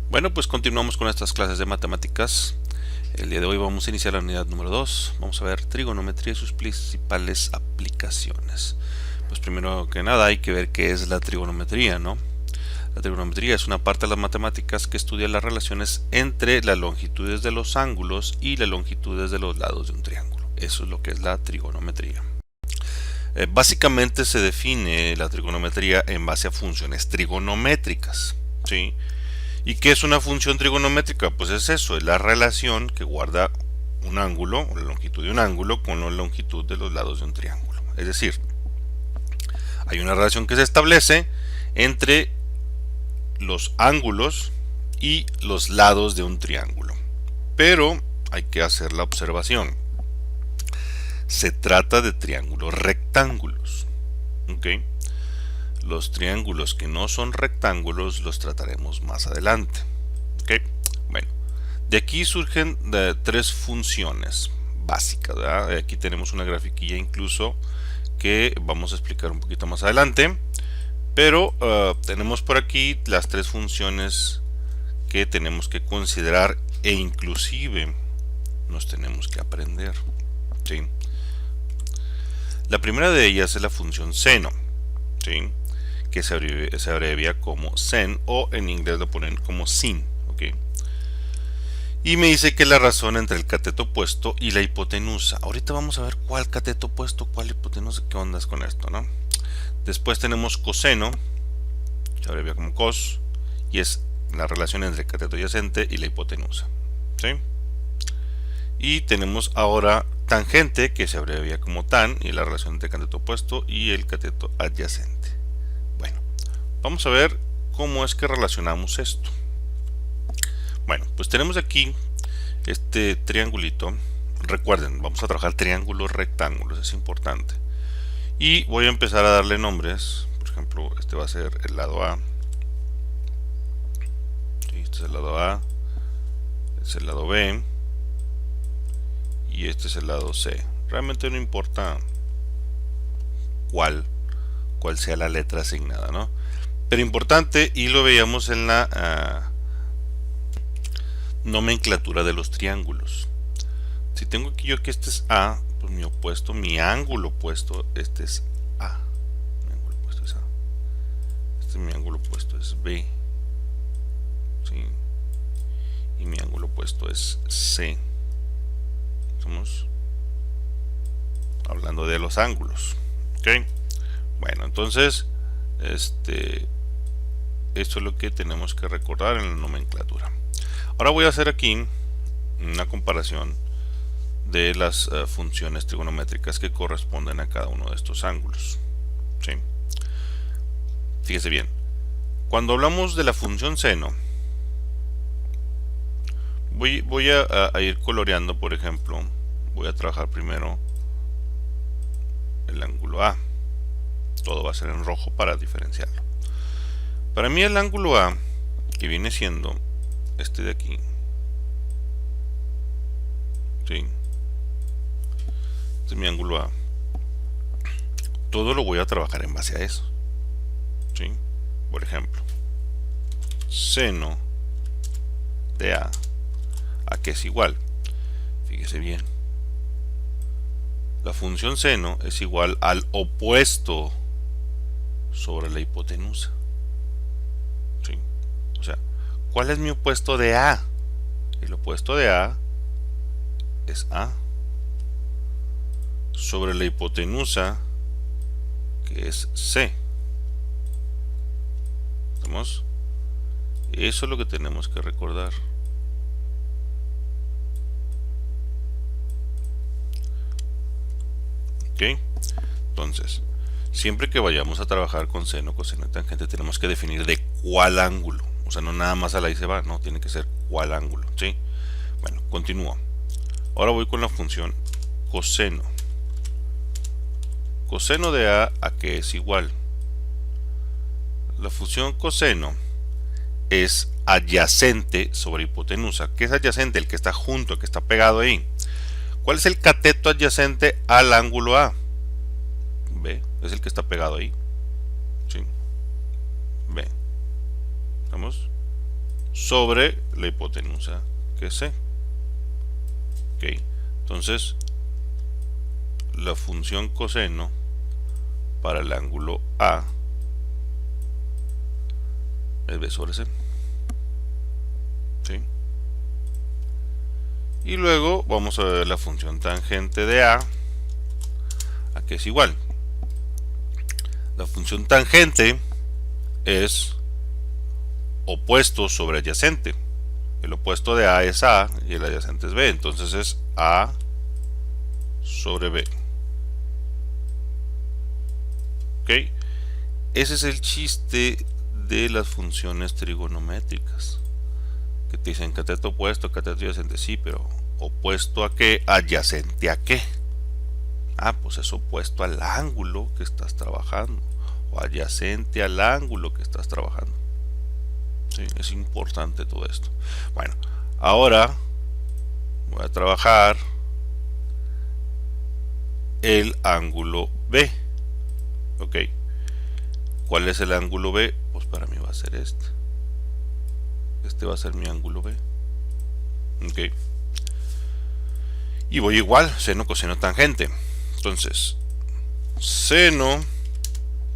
Bueno, pues continuamos con estas clases de matemáticas. El día de hoy vamos a iniciar la unidad número 2. Vamos a ver trigonometría y sus principales aplicaciones. Pues primero que nada hay que ver qué es la trigonometría, ¿no? La trigonometría es una parte de las matemáticas que estudia las relaciones entre las longitudes de los ángulos y las longitudes de los lados de un triángulo. Eso es lo que es la trigonometría. Básicamente se define la trigonometría en base a funciones trigonométricas, ¿sí? ¿Y qué es una función trigonométrica? Pues es eso, es la relación que guarda un ángulo, o la longitud de un ángulo, con la longitud de los lados de un triángulo. Es decir, hay una relación que se establece entre los ángulos y los lados de un triángulo. Pero hay que hacer la observación. Se trata de triángulos rectángulos. ¿Ok? Los triángulos que no son rectángulos los trataremos más adelante. ¿Ok? Bueno, de aquí surgen tres funciones básicas, ¿verdad? Aquí tenemos una grafiquilla incluso que vamos a explicar un poquito más adelante. Pero tenemos por aquí las tres funciones que tenemos que considerar e inclusive nos tenemos que aprender. ¿Sí? La primera de ellas es la función seno, ¿sí? Que se abrevia como sen o en inglés lo ponen como sin. ¿Okay? Y me dice que la razón entre el cateto opuesto y la hipotenusa. Ahorita vamos a ver cuál cateto opuesto, cuál hipotenusa, qué ondas con esto, ¿no? Después tenemos coseno, se abrevia como cos, y es la relación entre el cateto adyacente y la hipotenusa, ¿sí? Y tenemos ahora tangente, que se abrevia como tan, y la relación entre el cateto opuesto y el cateto adyacente. Bueno, vamos a ver cómo es que relacionamos esto. Bueno, pues tenemos aquí este triangulito. Recuerden, vamos a trabajar triángulos rectángulos, es importante. Y voy a empezar a darle nombres. Por ejemplo, este va a ser el lado A. Este es el lado A. Este es el lado B. Y este es el lado C. Realmente no importa cuál sea la letra asignada, ¿no? Pero importante, y lo veíamos en la nomenclatura de los triángulos. Si tengo aquí yo que este es A, pues mi opuesto, mi ángulo opuesto, este es A. Mi ángulo opuesto es A. Mi ángulo opuesto es B. ¿Sí? Y mi ángulo opuesto es C. Estamos hablando de los ángulos. ¿Ok? Bueno, entonces, esto es lo que tenemos que recordar en la nomenclatura. Ahora voy a hacer aquí una comparación de las funciones trigonométricas que corresponden a cada uno de estos ángulos. ¿Sí? Fíjese bien, cuando hablamos de la función seno, voy a ir coloreando. Por ejemplo, voy a trabajar primero el ángulo A. Todo va a ser en rojo para diferenciarlo. Para mí el ángulo A, que viene siendo este de aquí, ¿sí? Este es mi ángulo A. Todo lo voy a trabajar en base a eso, ¿sí? Por ejemplo, seno de A, ¿a qué es igual? Fíjese bien. La función seno es igual al opuesto sobre la hipotenusa. ¿Sí? O sea, ¿cuál es mi opuesto de A? El opuesto de A es A sobre la hipotenusa, que es C. ¿Estamos? Eso es lo que tenemos que recordar. ¿Ok? Entonces, siempre que vayamos a trabajar con seno, coseno y tangente, tenemos que definir de cuál ángulo. O sea, no nada más a la y se va, no, tiene que ser cuál ángulo, ¿sí? Bueno, continúo. Ahora voy con la función coseno. Coseno de a qué es igual. La función coseno es adyacente sobre hipotenusa. ¿Qué es adyacente? El que está junto, el que está pegado ahí. ¿Cuál es el cateto adyacente al ángulo A? B, es el que está pegado ahí. ¿Sí? B. ¿Estamos? sobre la hipotenusa que es C. Ok, entonces la función coseno para el ángulo A es B sobre C. ¿Sí? Y luego vamos a ver la función tangente de A que es igual. La función tangente es opuesto sobre adyacente. El opuesto de A es A y el adyacente es B. Entonces es A sobre B. ¿Ok? Ese es el chiste de las funciones trigonométricas. Que te dicen cateto opuesto, cateto adyacente. Sí, pero ¿opuesto a qué? ¿Adyacente a qué? Ah, pues es opuesto al ángulo que estás trabajando. O adyacente al ángulo que estás trabajando. Sí, es importante todo esto. Bueno, ahora voy a trabajar el ángulo B. Ok. ¿Cuál es el ángulo B? Pues para mí va a ser este. Este va a ser mi ángulo B. Ok. Y voy igual, seno, coseno, tangente. Entonces, seno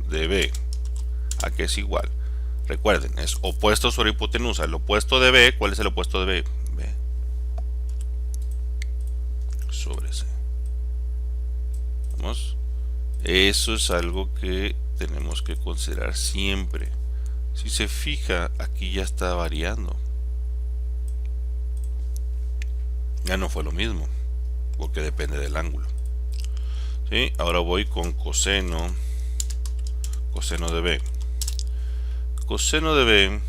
de B, ¿a qué es igual? Recuerden, es opuesto sobre hipotenusa. El opuesto de B, ¿cuál es el opuesto de B? B sobre C. ¿Vamos? Eso es algo que tenemos que considerar siempre. Si se fija, aquí ya está variando. Ya no fue lo mismo, porque depende del ángulo. ¿Sí? Ahora voy con coseno de B. Coseno de B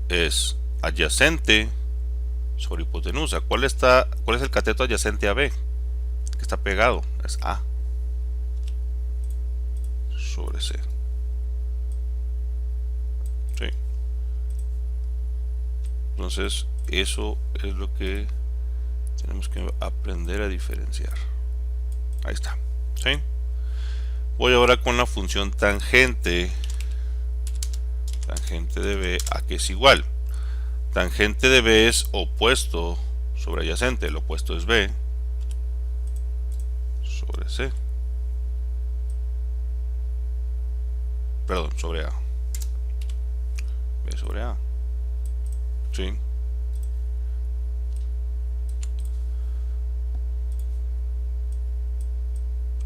es adyacente sobre hipotenusa. ¿Cuál es el cateto adyacente a B? Que está pegado, es A sobre C. ¿Sí? Entonces, eso es lo que tenemos que aprender a diferenciar. Ahí está. ¿Sí? Voy ahora con la función tangente de B, a que es igual. Tangente de B es opuesto sobre adyacente. El opuesto es B sobre C. Perdón, sobre A. B sobre A. ¿Sí?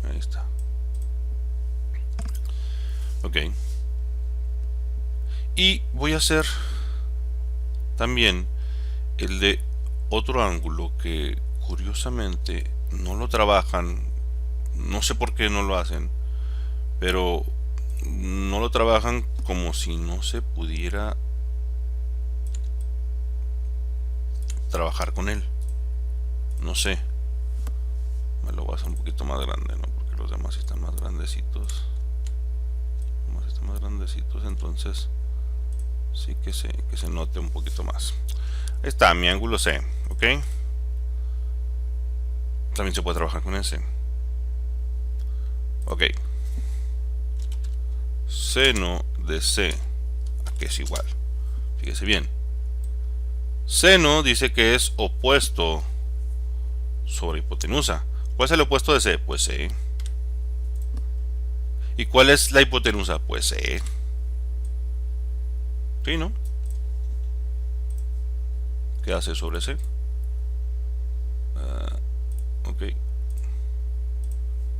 Ahí está. Ok. Y voy a hacer también el de otro ángulo que curiosamente no lo trabajan. No sé por qué no lo hacen, pero no lo trabajan como si no se pudiera trabajar con él. No sé. Me lo voy a hacer un poquito más grande, ¿no? Porque los demás están más grandecitos. Entonces sí que se note un poquito más. Ahí está, mi ángulo C. ¿Ok? También se puede trabajar con ese. Ok. Seno de C, ¿a qué es igual? Fíjese bien. Seno dice que es opuesto sobre hipotenusa. ¿Cuál es el opuesto de C? Pues C. ¿Y cuál es la hipotenusa? Pues C. ¿Sí, no? ¿Qué hace sobre C? Ok.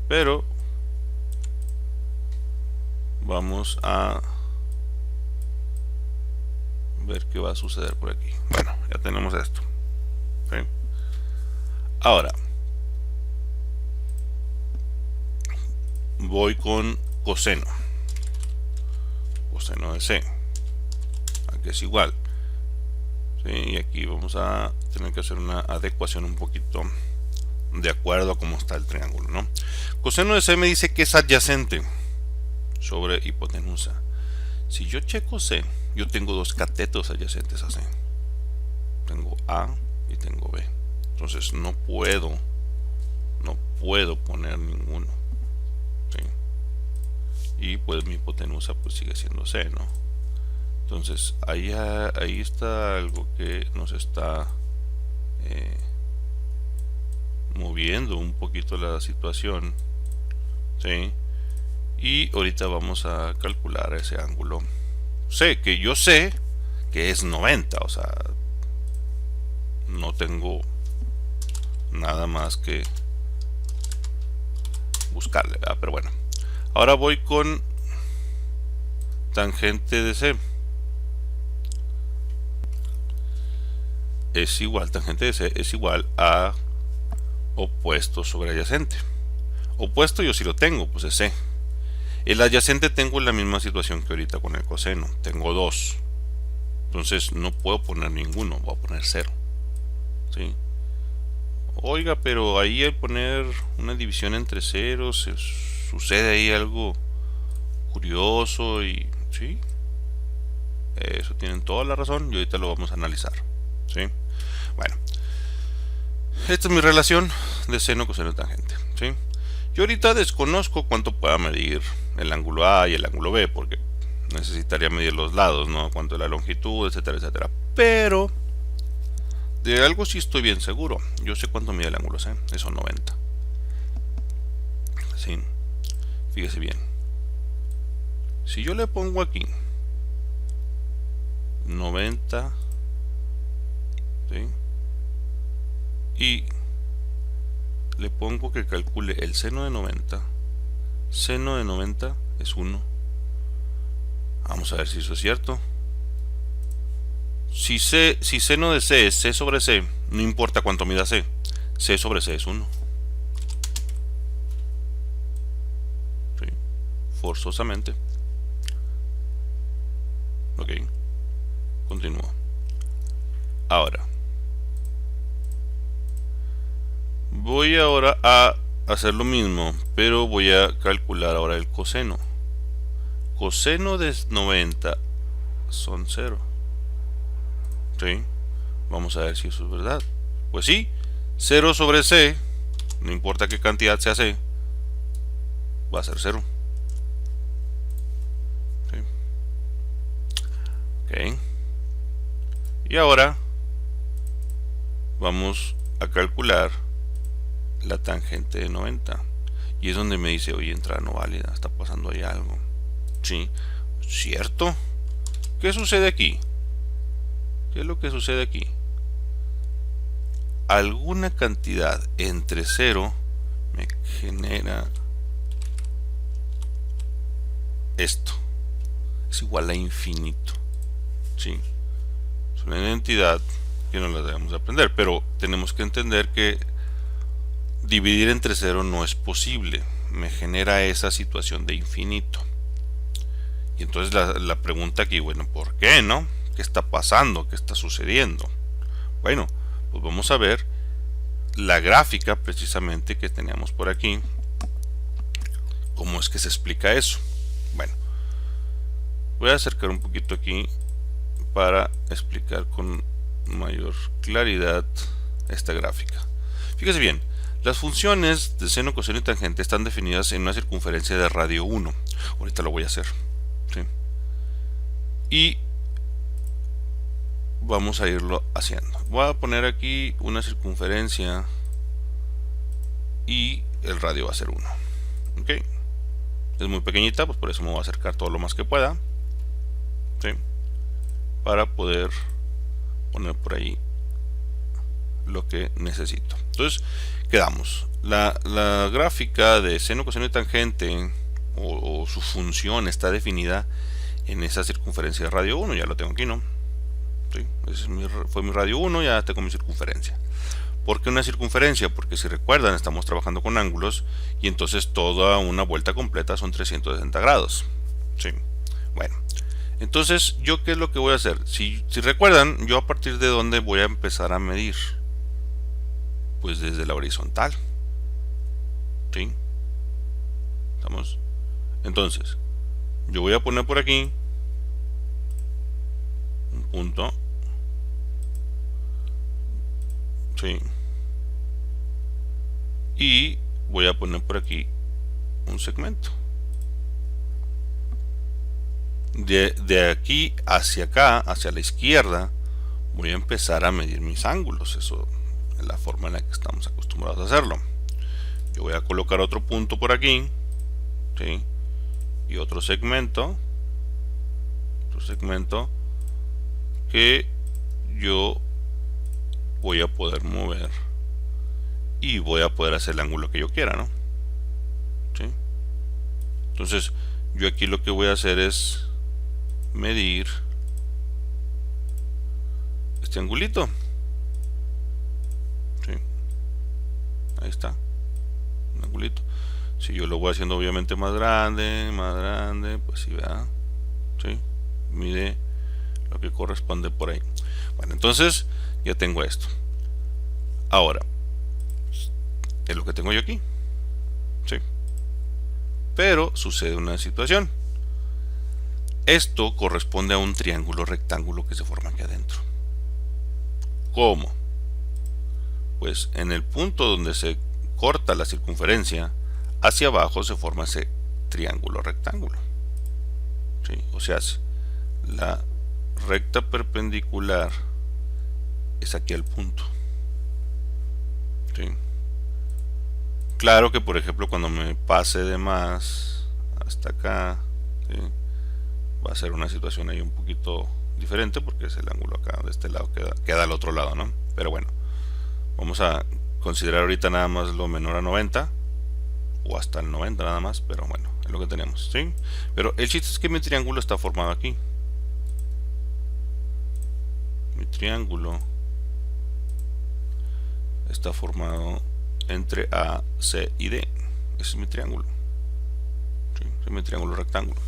Pero vamos a ver qué va a suceder por aquí. Bueno, ya tenemos esto. ¿Sí? Ahora voy con coseno de C, aquí es igual. ¿Sí? Y aquí vamos a tener que hacer una adecuación un poquito de acuerdo a cómo está el triángulo, ¿no? Coseno de C me dice que es adyacente sobre hipotenusa. Si yo checo C, yo tengo dos catetos adyacentes a C. Tengo A y tengo B. Entonces no puedo poner ninguno. ¿Sí? Y pues mi hipotenusa pues sigue siendo C, ¿no? Entonces ahí está algo que nos está moviendo un poquito la situación, ¿sí? Y ahorita vamos a calcular ese ángulo. Yo sé que es 90, o sea, no tengo nada más que buscarle, ¿verdad? Pero bueno, ahora voy con tangente de C. Tangente de C es igual a opuesto sobre adyacente. Opuesto yo sí lo tengo, pues es C. El adyacente tengo la misma situación que ahorita con el coseno. Tengo 2. Entonces no puedo poner ninguno, voy a poner 0. ¿Sí? Oiga, pero ahí al poner una división entre ceros sucede ahí algo curioso y... ¿sí? Eso tienen toda la razón y ahorita lo vamos a analizar. ¿Sí? Bueno, esta es mi relación de seno, coseno, tangente. ¿Sí? Yo ahorita desconozco cuánto pueda medir el ángulo A y el ángulo B, porque necesitaría medir los lados, ¿no? Cuánto es la longitud, etcétera, etcétera. Pero de algo sí estoy bien seguro. Yo sé cuánto mide el ángulo C, son 90. ¿Sí? Fíjese bien. Si yo le pongo aquí 90, ¿sí? Y le pongo que calcule el seno de 90. Seno de 90 es 1. Vamos a ver si eso es cierto. Si seno de C es C sobre C, no importa cuánto mida C. C sobre C es 1. ¿Sí? Forzosamente. Ok. Continúo. Ahora. Voy ahora a hacer lo mismo, pero voy a calcular ahora el coseno. Coseno de 90 son 0. ¿Sí? Vamos a ver si eso es verdad. Pues sí, 0 sobre C, no importa qué cantidad sea C, va a ser 0. ¿Sí? Ok. Y ahora vamos a calcular la tangente de 90. Y es donde me dice, oye, entrada no válida, está pasando ahí algo. Sí, ¿cierto? ¿Qué sucede aquí? ¿Qué es lo que sucede aquí? Alguna cantidad entre 0 me genera esto. Es igual a infinito. ¿Sí? Es una identidad que no la debemos de aprender, pero tenemos que entender que dividir entre 0 no es posible. Me genera esa situación de infinito. Y entonces la pregunta aquí, bueno, ¿por qué, no? ¿Qué está pasando? ¿Qué está sucediendo? Bueno, pues vamos a ver la gráfica precisamente que teníamos por aquí. ¿Cómo es que se explica eso? Bueno, voy a acercar un poquito aquí para explicar con mayor claridad esta gráfica. Fíjese bien, las funciones de seno, coseno y tangente están definidas en una circunferencia de radio 1. Ahorita lo voy a hacer. ¿Sí? Y vamos a irlo haciendo. Voy a poner aquí una circunferencia y el radio va a ser 1. ¿Ok? Es muy pequeñita, pues por eso me voy a acercar todo lo más que pueda. ¿Sí? Para poder poner por ahí lo que necesito. Entonces, quedamos. La gráfica de seno, coseno y tangente o su función está definida en esa circunferencia de radio 1. Ya lo tengo aquí, ¿no? ¿Sí? Fue mi radio 1, ya tengo mi circunferencia. ¿Por qué una circunferencia? Porque si recuerdan, estamos trabajando con ángulos y entonces toda una vuelta completa son 360 grados. ¿Sí? Bueno, entonces, ¿yo qué es lo que voy a hacer? Si recuerdan, yo a partir de dónde voy a empezar a medir. Pues desde la horizontal. ¿Sí? ¿Estamos? Entonces, yo voy a poner por aquí un punto. ¿Sí? Y voy a poner por aquí un segmento. de aquí hacia acá, hacia la izquierda, voy a empezar a medir mis ángulos. Eso es la forma en la que estamos acostumbrados a hacerlo. Yo voy a colocar otro punto por aquí, ¿sí? Y otro segmento que yo voy a poder mover y voy a poder hacer el ángulo que yo quiera, ¿no? ¿Sí? Entonces yo aquí lo que voy a hacer es medir este angulito. ¿Sí? Ahí está, un angulito. Si yo lo voy haciendo obviamente más grande, pues sí, vea, ¿sí? Mide lo que corresponde por ahí. Bueno, entonces ya tengo esto. Ahora, es lo que tengo yo aquí, ¿sí? Pero sucede una situación. Esto corresponde a un triángulo rectángulo que se forma aquí adentro. ¿Cómo? Pues en el punto donde se corta la circunferencia, hacia abajo se forma ese triángulo rectángulo, ¿sí? O sea, la recta perpendicular es aquí al punto, ¿sí? Claro que por ejemplo cuando me pase de más hasta acá, ¿sí? Va a ser una situación ahí un poquito diferente porque es el ángulo acá de este lado, queda al otro lado, ¿no? Pero bueno, vamos a considerar ahorita nada más lo menor a 90 o hasta el 90 nada más, pero bueno, es lo que tenemos, ¿sí? Pero el chiste es que mi triángulo está formado aquí. Mi triángulo está formado entre A, C y D. Ese es mi triángulo, ¿sí? Ese es mi triángulo rectángulo.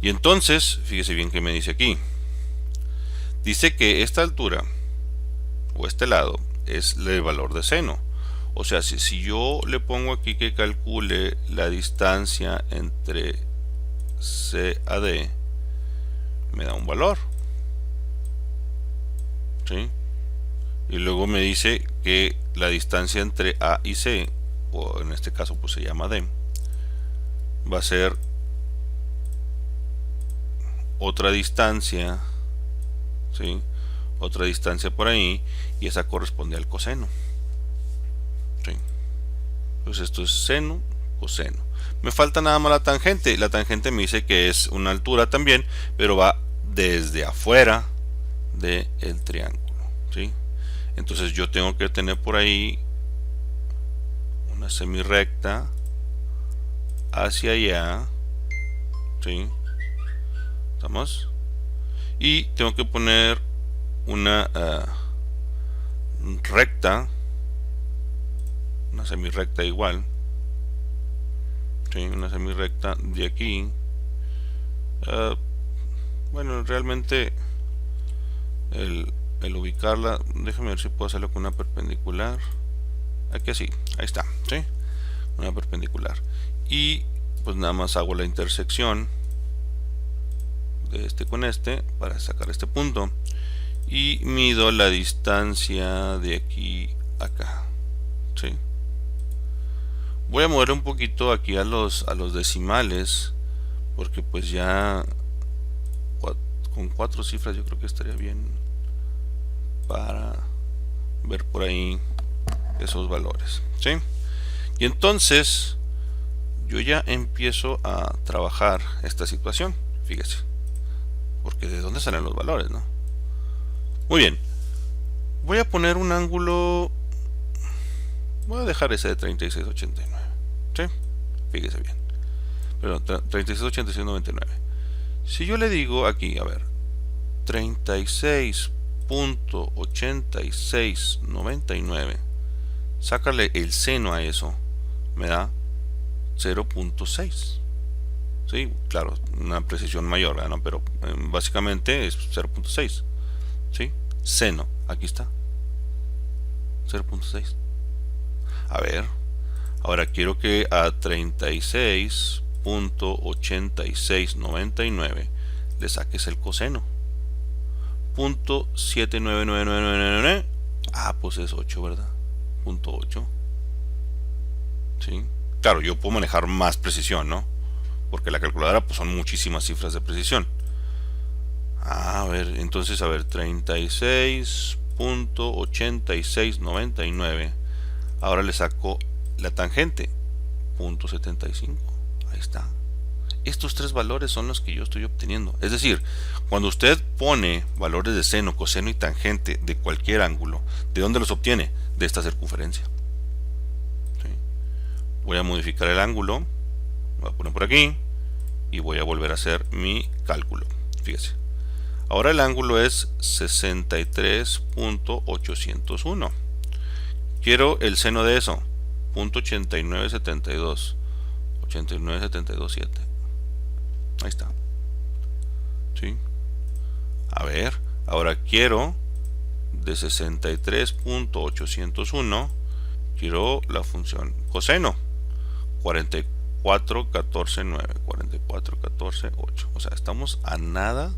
Y entonces, fíjese bien que me dice aquí. Dice que esta altura o este lado es el valor de seno. O sea, si yo le pongo aquí que calcule la distancia entre C a D, me da un valor, ¿sí? Y luego me dice que la distancia entre A y C, o en este caso pues se llama D, va a ser otra distancia, ¿sí? Otra distancia por ahí, y esa corresponde al coseno, ¿sí? Pues esto es seno, coseno. Me falta nada más la tangente. La tangente me dice que es una altura también, pero va desde afuera del triángulo, ¿sí? Entonces yo tengo que tener por ahí una semirrecta hacia allá, ¿sí? ¿Estamos? Y tengo que poner una recta, una semirrecta igual, ¿sí? Una semirrecta de aquí. Bueno, realmente el ubicarla, déjame ver si puedo hacerlo con una perpendicular. Aquí así, ahí está, ¿sí? Una perpendicular. Y pues nada más hago la intersección de este con este para sacar este punto y mido la distancia de aquí a acá, ¿sí? Voy a mover un poquito aquí a los decimales porque pues ya con 4 cifras yo creo que estaría bien para ver por ahí esos valores, ¿sí? Y entonces yo ya empiezo a trabajar esta situación, fíjese, porque de dónde salen los valores, ¿no? Muy bien, voy a poner un ángulo, voy a dejar ese de 36,89, ¿sí? Fíjese bien, perdón, 36,86,99. Si yo le digo aquí, a ver, 36,86,99, sácale el seno a eso, me da 0.6. Sí, claro, una precisión mayor, ¿no? Pero básicamente es 0.6, ¿sí? Seno, aquí está, 0.6. A ver, ahora quiero que a 36,86,99 le saques el coseno. .799999. Ah, pues es 8, ¿verdad? .8. ¿Sí? Claro, yo puedo manejar más precisión, ¿no? porque la calculadora pues, son muchísimas cifras de precisión. A ver, entonces, 36.8699. Ahora le saco la tangente, 0.75. Ahí está. Estos tres valores son los que yo estoy obteniendo. Es decir, cuando usted pone valores de seno, coseno y tangente de cualquier ángulo, ¿de dónde los obtiene? De esta circunferencia. ¿Sí? Voy a modificar el ángulo, voy a poner por aquí y voy a volver a hacer mi cálculo. Fíjese. Ahora el ángulo es 63.801. Quiero el seno de eso, 0.8972. 89.727. Ahí está. ¿Sí? A ver, ahora quiero de 63.801, quiero la función coseno, 44.14.9, 44.14.8. O sea, estamos a nada.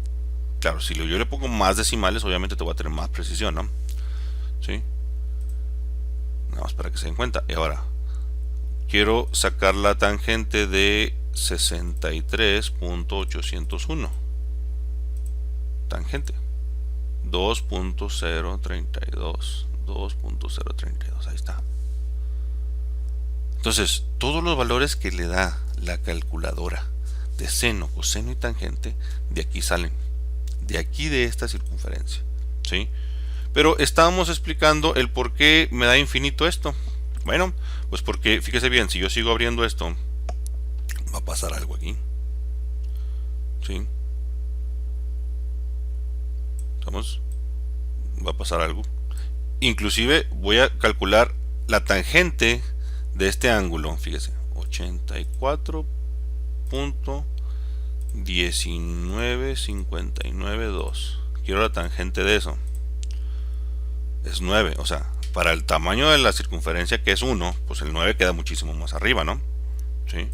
Claro, si yo le pongo más decimales, obviamente te voy a tener más precisión, ¿no? ¿Sí? Nada más para que se den cuenta. Y ahora, quiero sacar la tangente de 63.801. Tangente. 2.032. 2.032. Ahí está. Entonces, todos los valores que le da la calculadora de seno, coseno y tangente, de aquí salen. De aquí, de esta circunferencia. ¿Sí? Pero estábamos explicando el por qué me da infinito esto. Bueno, pues porque, fíjese bien, si yo sigo abriendo esto, va a pasar algo aquí. ¿Sí? ¿Estamos? Va a pasar algo. Inclusive voy a calcular la tangente de este ángulo, fíjese, 84.19592. Quiero la tangente de eso. Es 9, o sea, para el tamaño de la circunferencia que es 1, pues el 9 queda muchísimo más arriba, ¿no? ¿Sí?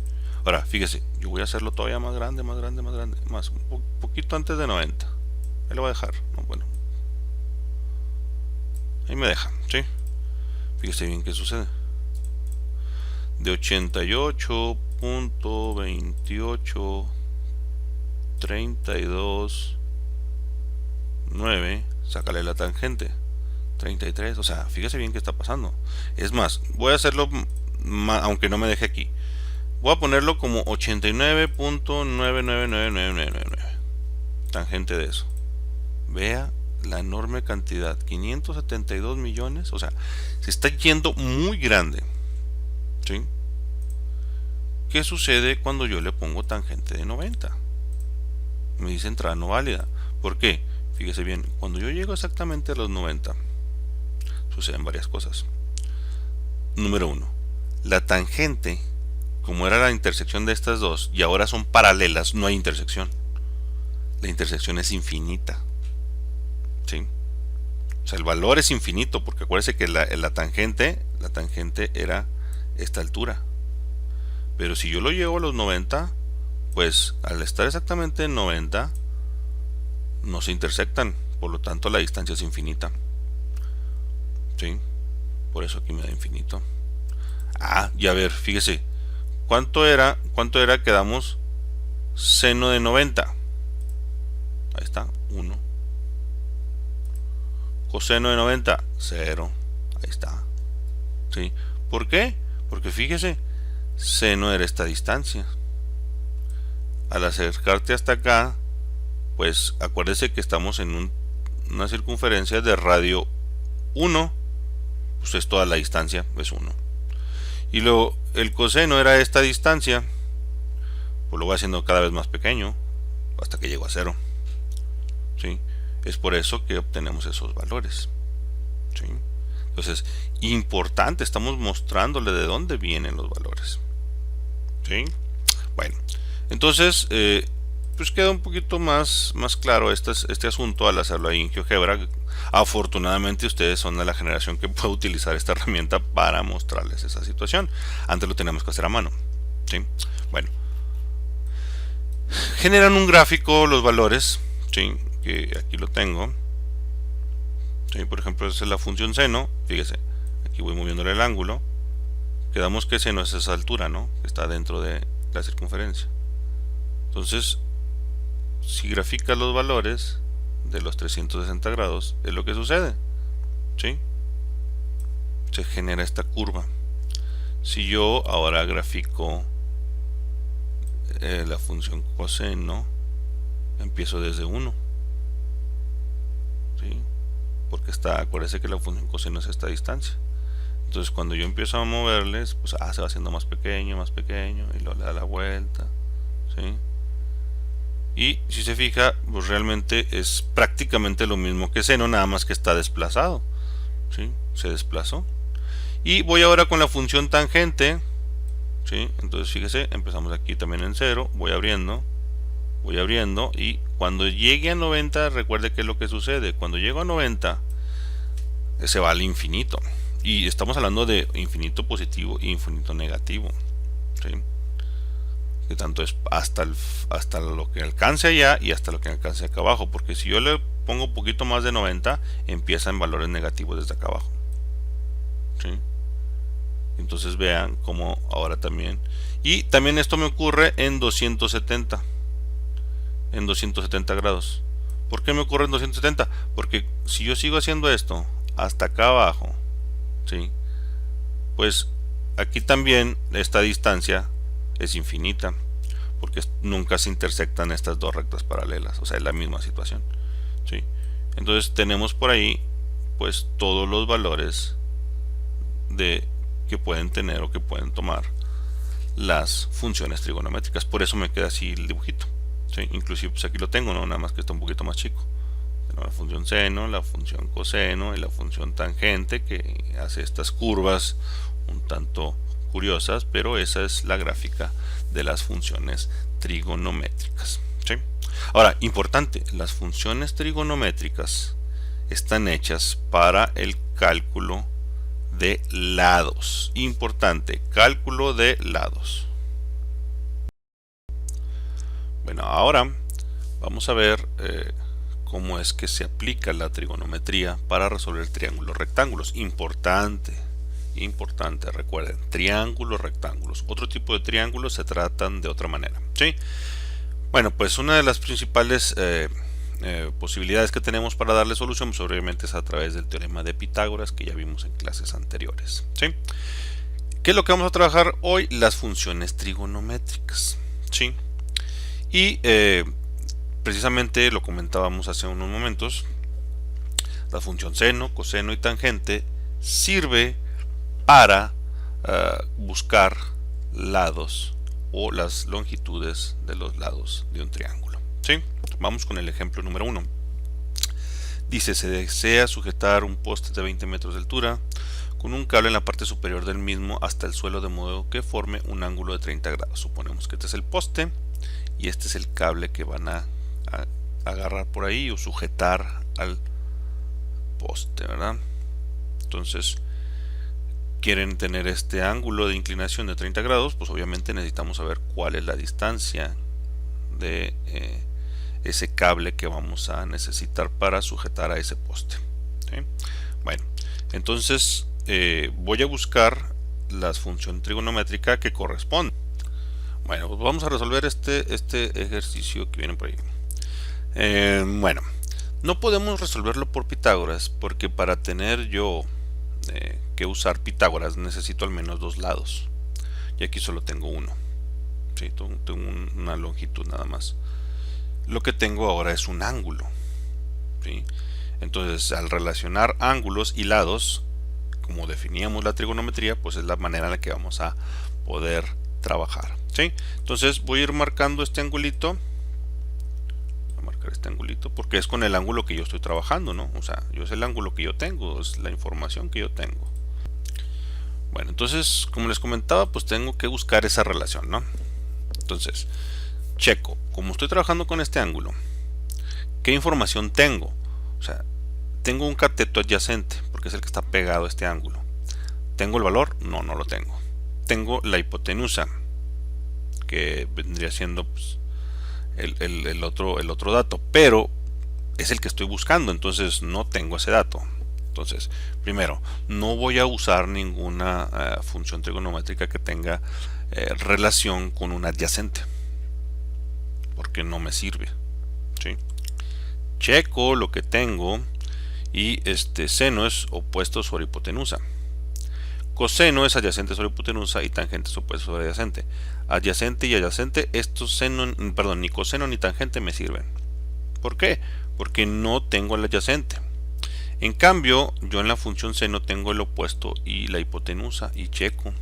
Ahora, fíjese, yo voy a hacerlo todavía más grande, más grande, más grande, más, un poquito antes de 90. Ahí lo voy a dejar, ¿no? Bueno. Ahí me deja, ¿sí? Fíjese bien qué sucede. De 88.28.32.9, sácale la tangente. 33, o sea, fíjese bien qué está pasando. Es más, voy a hacerlo, aunque no me deje aquí. Voy a ponerlo como 89.999999. Tangente de eso. Vea la enorme cantidad, 572 millones, o sea, se está yendo muy grande. ¿Sí? ¿Qué sucede cuando yo le pongo tangente de 90? Me dice entrada no válida. ¿Por qué? Fíjese bien, cuando yo llego exactamente a los 90, suceden varias cosas. Número 1, la tangente, como era la intersección de estas dos y ahora son paralelas, no hay intersección. La intersección es infinita. ¿Sí? O sea, el valor es infinito, porque acuérdese que la tangente era esta altura. Pero si yo lo llevo a los 90, pues al estar exactamente en 90, no se intersectan, por lo tanto la distancia es infinita. ¿Sí? Por eso aquí me da infinito. Y a ver, fíjese, ¿cuánto era que damos seno de 90? Ahí está, 1. Coseno de 90, 0. Ahí está. ¿Sí? ¿Por qué? Porque fíjese, seno era esta distancia. Al acercarte hasta acá, pues acuérdese que estamos en una circunferencia de radio 1. Pues es toda la distancia, es 1. Y luego el coseno era esta distancia, pues lo voy haciendo cada vez más pequeño hasta que llego a 0. ¿Sí? Es por eso que obtenemos esos valores. ¿Sí? Entonces, importante, estamos mostrándole de dónde vienen los valores. ¿Sí? Bueno, entonces, pues queda un poquito más claro este asunto al hacerlo ahí en GeoGebra. Afortunadamente ustedes son de la generación que puede utilizar esta herramienta para mostrarles esa situación. Antes lo teníamos que hacer a mano. ¿Sí? Bueno, generan un gráfico los valores, ¿sí? Que aquí lo tengo. ¿Sí? Por ejemplo, esa es la función seno. Fíjese, aquí voy moviéndole el ángulo. Quedamos que seno es esa altura, ¿no? Que está dentro de la circunferencia. Entonces, si graficas los valores de los 360 grados, es lo que sucede, ¿sí? Se genera esta curva. Si yo ahora grafico la función coseno, empiezo desde 1, ¿sí? Porque acuérdense que la función coseno es esta distancia. Entonces cuando yo empiezo a moverles, pues se va haciendo más pequeño, y luego le da la vuelta, ¿sí? Y si se fija, pues realmente es prácticamente lo mismo que seno, nada más que está desplazado, ¿sí? Se desplazó. Y voy ahora con la función tangente, ¿sí? Entonces fíjese, empezamos aquí también en 0, voy abriendo, y cuando llegue a 90, recuerde que es lo que sucede. Cuando llego a 90, se va al infinito. Y estamos hablando de infinito positivo e infinito negativo, ¿sí? Que tanto es hasta lo que alcance allá y hasta lo que alcance acá abajo. Porque si yo le pongo un poquito más de 90, empieza en valores negativos desde acá abajo, ¿sí? Entonces vean como ahora también. Y también esto me ocurre en 270. En 270 grados. ¿Por qué me ocurre en 270? Porque si yo sigo haciendo esto hasta acá abajo, ¿sí? Pues aquí también esta distancia es infinita, porque nunca se intersectan estas dos rectas paralelas, o sea, es la misma situación, ¿sí? Entonces tenemos por ahí pues todos los valores que pueden tener o que pueden tomar las funciones trigonométricas. Por eso me queda así el dibujito, ¿sí? Inclusive pues aquí lo tengo, ¿no? Nada más que está un poquito más chico. La función seno, la función coseno y la función tangente, que hace estas curvas un tanto curiosas, pero esa es la gráfica de las funciones trigonométricas, ¿sí? Ahora, importante, las funciones trigonométricas están hechas para el cálculo de lados. Importante, cálculo de lados. Bueno, ahora vamos a ver cómo es que se aplica la trigonometría para resolver triángulos rectángulos. Importante, recuerden, triángulos rectángulos. Otro tipo de triángulos se tratan de otra manera, ¿sí? Bueno, pues una de las principales posibilidades que tenemos para darle solución, pues obviamente es a través del teorema de Pitágoras, que ya vimos en clases anteriores, ¿sí? ¿Qué es lo que vamos a trabajar hoy? Las funciones trigonométricas, ¿sí? Y precisamente lo comentábamos hace unos momentos, la función seno, coseno y tangente sirve para buscar lados o las longitudes de los lados de un triángulo, ¿sí? Vamos con el ejemplo número 1. Dice, se desea sujetar un poste de 20 metros de altura con un cable en la parte superior del mismo hasta el suelo, de modo que forme un ángulo de 30 grados. Suponemos que este es el poste y este es el cable que van a agarrar por ahí o sujetar al poste, ¿verdad? Entonces, quieren tener este ángulo de inclinación de 30 grados, pues obviamente necesitamos saber cuál es la distancia de ese cable que vamos a necesitar para sujetar a ese poste, ¿sí? Bueno, entonces voy a buscar la función trigonométrica que corresponde. Bueno, pues vamos a resolver este ejercicio que viene por ahí. Bueno, no podemos resolverlo por Pitágoras, porque para tener yo que usar Pitágoras necesito al menos dos lados, y aquí solo tengo uno, ¿sí? Tengo una longitud nada más. Lo que tengo ahora es un ángulo, ¿sí? Entonces, al relacionar ángulos y lados, como definíamos la trigonometría, pues es la manera en la que vamos a poder trabajar, ¿sí? Entonces voy a ir marcando este angulito. Voy a marcar este angulito porque es con el ángulo que yo estoy trabajando, ¿no? O sea, es el ángulo que yo tengo, es la información que yo tengo. Bueno, entonces, como les comentaba, pues tengo que buscar esa relación, ¿no? Entonces, checo, como estoy trabajando con este ángulo, ¿qué información tengo? O sea, tengo un cateto adyacente, porque es el que está pegado a este ángulo. ¿Tengo el valor? No, no lo tengo. Tengo la hipotenusa, que vendría siendo pues, el otro dato, pero es el que estoy buscando, entonces no tengo ese dato. Entonces, primero, no voy a usar ninguna función trigonométrica que tenga relación con un adyacente. porque no me sirve, ¿sí? Checo lo que tengo y seno es opuesto sobre hipotenusa. Coseno es adyacente sobre hipotenusa y tangente es opuesto sobre adyacente. Adyacente y adyacente, estos seno, perdón, ni coseno ni tangente me sirven. ¿Por qué? Porque no tengo el adyacente. En cambio, yo en la función seno tengo el opuesto y la hipotenusa y checo.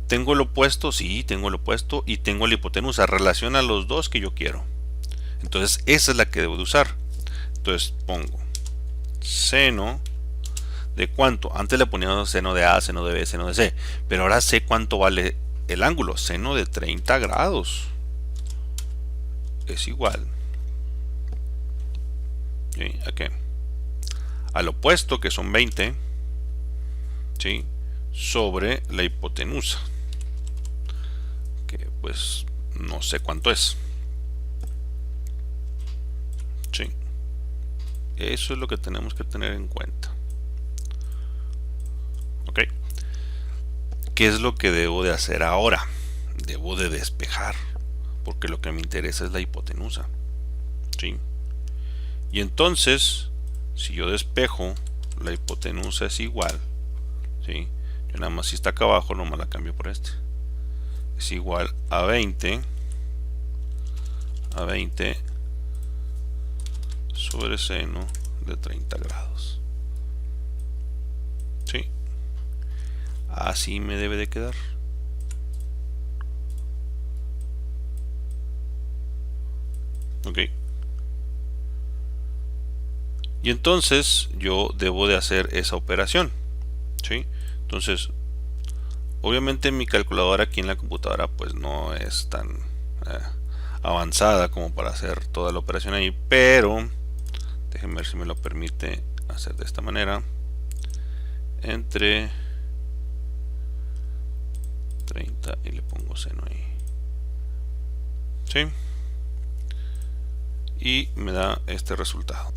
¿Tengo el opuesto? Sí, tengo el opuesto y tengo la hipotenusa. Relaciona los dos que yo quiero. Entonces, esa es la que debo de usar. Entonces, pongo seno de cuánto. Antes le ponía seno de A, seno de B, seno de C. Pero ahora sé cuánto vale el ángulo. Seno de 30 grados. Es igual. ¿Sí? ¿A qué? Al opuesto, que son 20. ¿Sí? Sobre la hipotenusa. Que pues no sé cuánto es. ¿Sí? Eso es lo que tenemos que tener en cuenta. ¿Ok? ¿Qué es lo que debo de hacer ahora? Debo de despejar, porque lo que me interesa es la hipotenusa. ¿Sí? Y entonces, si yo despejo, la hipotenusa es igual. ¿Sí? Yo nada más, si está acá abajo, nomás la cambio por este. Es igual a 20 sobre seno de 30 grados. ¿Sí? Así me debe de quedar. Ok. Y entonces yo debo de hacer esa operación. ¿Sí? Entonces, obviamente mi calculadora aquí en la computadora pues no es tan avanzada como para hacer toda la operación ahí, pero déjenme ver si me lo permite hacer de esta manera. Entre 30 y le pongo seno ahí. ¿Sí? Y me da este resultado.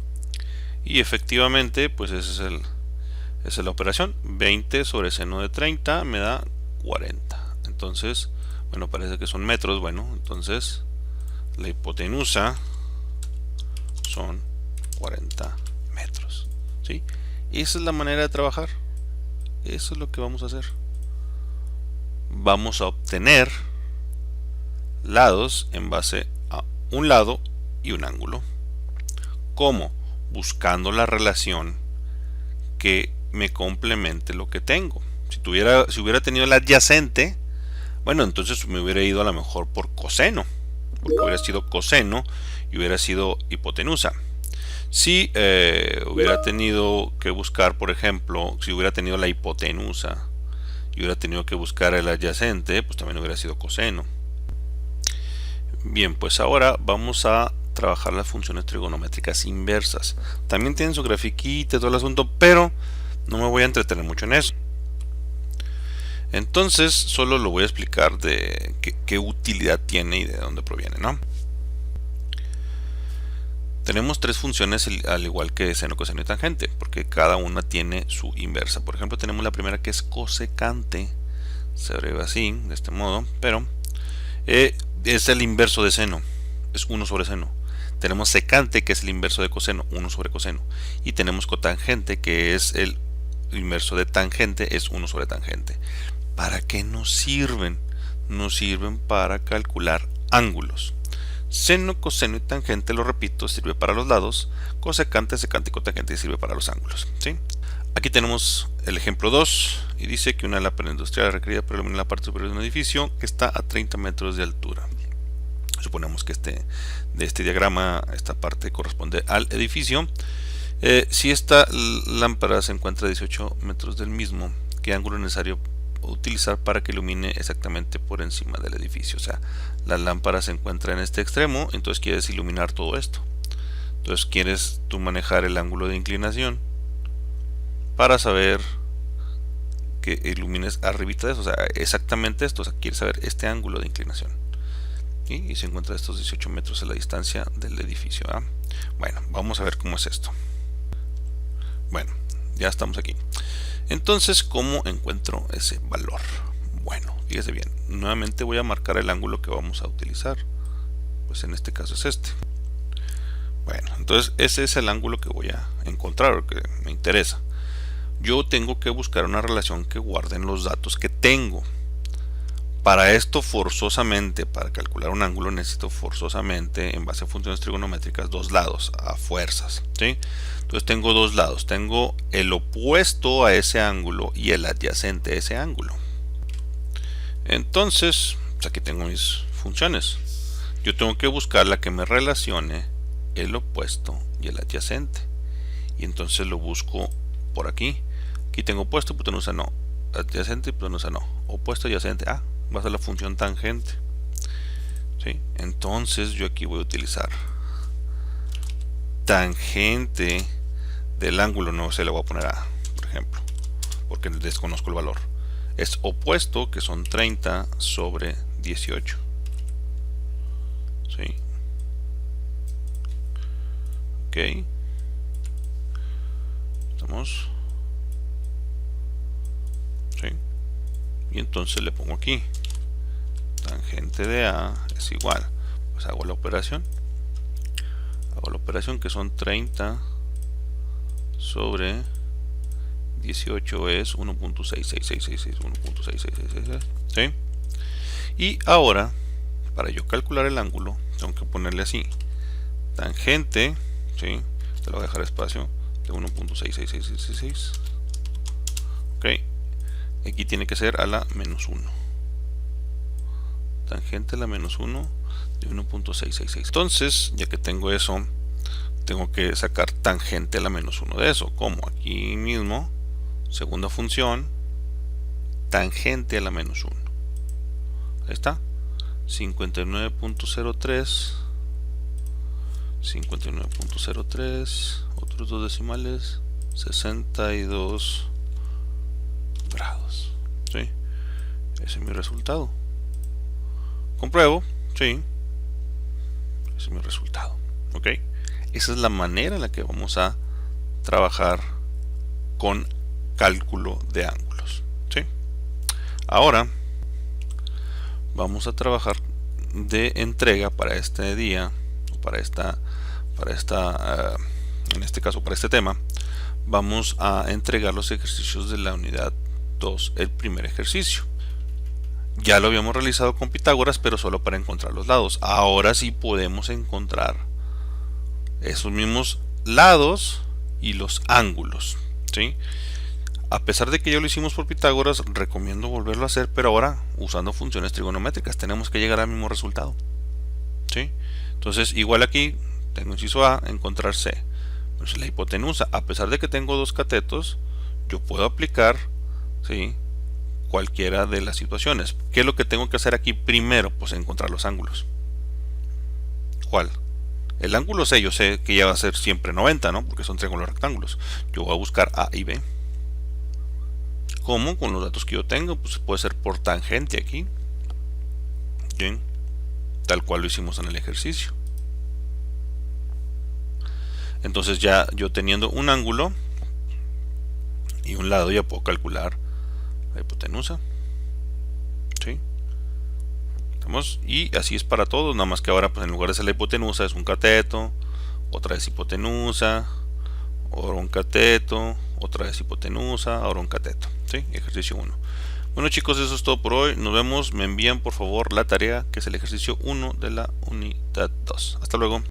Y efectivamente, pues esa es la operación. 20 sobre seno de 30 me da 40. Entonces, bueno, parece que son metros. Bueno, entonces la hipotenusa son 40 metros. ¿Sí? Esa es la manera de trabajar. Eso es lo que vamos a hacer. Vamos a obtener lados en base a un lado y un ángulo. ¿Cómo? Buscando la relación que me complemente lo que tengo. Si hubiera tenido el adyacente, bueno, entonces me hubiera ido a lo mejor por coseno, porque hubiera sido coseno y hubiera sido hipotenusa. Si hubiera tenido que buscar, por ejemplo, si hubiera tenido la hipotenusa y hubiera tenido que buscar el adyacente, pues también hubiera sido coseno. Bien, pues ahora vamos a trabajar las funciones trigonométricas inversas. También tienen su grafiquita y todo el asunto, pero no me voy a entretener mucho en eso. Entonces solo lo voy a explicar de qué utilidad tiene y de dónde proviene, ¿no? Tenemos tres funciones al igual que seno, coseno y tangente, porque cada una tiene su inversa. Por ejemplo, tenemos la primera que es cosecante, se abrevia así, de este modo, pero es el inverso de seno, es 1 sobre seno. Tenemos secante, que es el inverso de coseno, 1 sobre coseno. Y tenemos cotangente, que es el inverso de tangente, es 1 sobre tangente. ¿Para qué nos sirven? Nos sirven para calcular ángulos. Seno, coseno y tangente, lo repito, sirve para los lados. Cosecante, secante y cotangente sirve para los ángulos. ¿Sí? Aquí tenemos el ejemplo 2 y dice que una lámpara industrial requerida para iluminar la parte superior de un edificio que está a 30 metros de altura. Suponemos que de este diagrama esta parte corresponde al edificio. Si esta lámpara se encuentra a 18 metros del mismo, ¿qué ángulo es necesario utilizar para que ilumine exactamente por encima del edificio? O sea, la lámpara se encuentra en este extremo, entonces quieres iluminar todo esto. Entonces quieres tú manejar el ángulo de inclinación para saber que ilumines arribita de eso, o sea, exactamente esto, o sea, quieres saber este ángulo de inclinación. Y se encuentra a estos 18 metros a la distancia del edificio. Bueno, vamos a ver cómo es esto. Bueno, ya estamos aquí. Entonces, ¿cómo encuentro ese valor? Bueno, fíjese bien, nuevamente voy a marcar el ángulo que vamos a utilizar. pues en este caso es este. Bueno, entonces ese es el ángulo que voy a encontrar, o que me interesa. Yo tengo que buscar una relación que guarden los datos que tengo. Para esto forzosamente, para calcular un ángulo, necesito forzosamente, en base a funciones trigonométricas, dos lados, a fuerzas, ¿sí? Entonces tengo dos lados, tengo el opuesto a ese ángulo y el adyacente a ese ángulo. Entonces, pues aquí tengo mis funciones. Yo tengo que buscar la que me relacione el opuesto y el adyacente. Y entonces lo busco por aquí. Aquí tengo opuesto, hipotenusa no. Adyacente, hipotenusa no. Opuesto, adyacente, va a ser la función tangente. ¿Sí? Entonces yo aquí voy a utilizar tangente del ángulo, no se le voy a poner A, por ejemplo, porque desconozco el valor. Es opuesto, que son 30 sobre 18. ¿Sí? Ok. Estamos. ¿Sí? Y entonces le pongo aquí tangente de A es igual, pues hago la operación que son 30 sobre 18 es 1.66666, 1.66666, ¿sí? Y ahora, para yo calcular el ángulo, tengo que ponerle así, tangente, ¿sí? Te lo voy a dejar espacio, de 1.66666, ok, aquí tiene que ser a la menos 1, tangente a la menos 1 de 1.666. Entonces, ya que tengo eso, tengo que sacar tangente a la menos 1 de eso, como aquí mismo, segunda función, tangente a la menos 1. Ahí está, 59.03, 59.03, otros dos decimales, 62 grados. ¿Sí? Ese es mi resultado. Compruebo, sí, ese es mi resultado. ¿Ok? Esa es la manera en la que vamos a trabajar con cálculo de ángulos. ¿Sí? Ahora vamos a trabajar de entrega para este día, en este caso para este tema. Vamos a entregar los ejercicios de la unidad 2, el primer ejercicio. Ya lo habíamos realizado con Pitágoras, pero solo para encontrar los lados. Ahora sí podemos encontrar esos mismos lados y los ángulos, ¿sí? A pesar de que ya lo hicimos por Pitágoras, recomiendo volverlo a hacer, pero ahora usando funciones trigonométricas. Tenemos que llegar al mismo resultado, ¿sí? Entonces, igual aquí, tengo inciso A, encontrar C. Pues la hipotenusa, a pesar de que tengo dos catetos, yo puedo aplicar, ¿sí?, cualquiera de las situaciones. ¿Qué es lo que tengo que hacer aquí primero? Pues encontrar los ángulos. ¿Cuál? El ángulo C, yo sé que ya va a ser siempre 90, ¿no? Porque son triángulos rectángulos. Yo voy a buscar A y B. ¿Cómo? Con los datos que yo tengo, pues puede ser por tangente aquí. Bien. Tal cual lo hicimos en el ejercicio. Entonces ya yo teniendo un ángulo y un lado, ya puedo calcular la hipotenusa. ¿Sí? ¿Estamos? Y así es para todos, nada más que ahora pues en lugar de ser la hipotenusa es un cateto, otra vez hipotenusa, ahora un cateto, otra vez hipotenusa, ahora un cateto. ¿Sí? Ejercicio 1. Bueno chicos, eso es todo por hoy. Nos vemos. Me envían por favor la tarea que es el ejercicio 1 de la unidad 2. Hasta luego.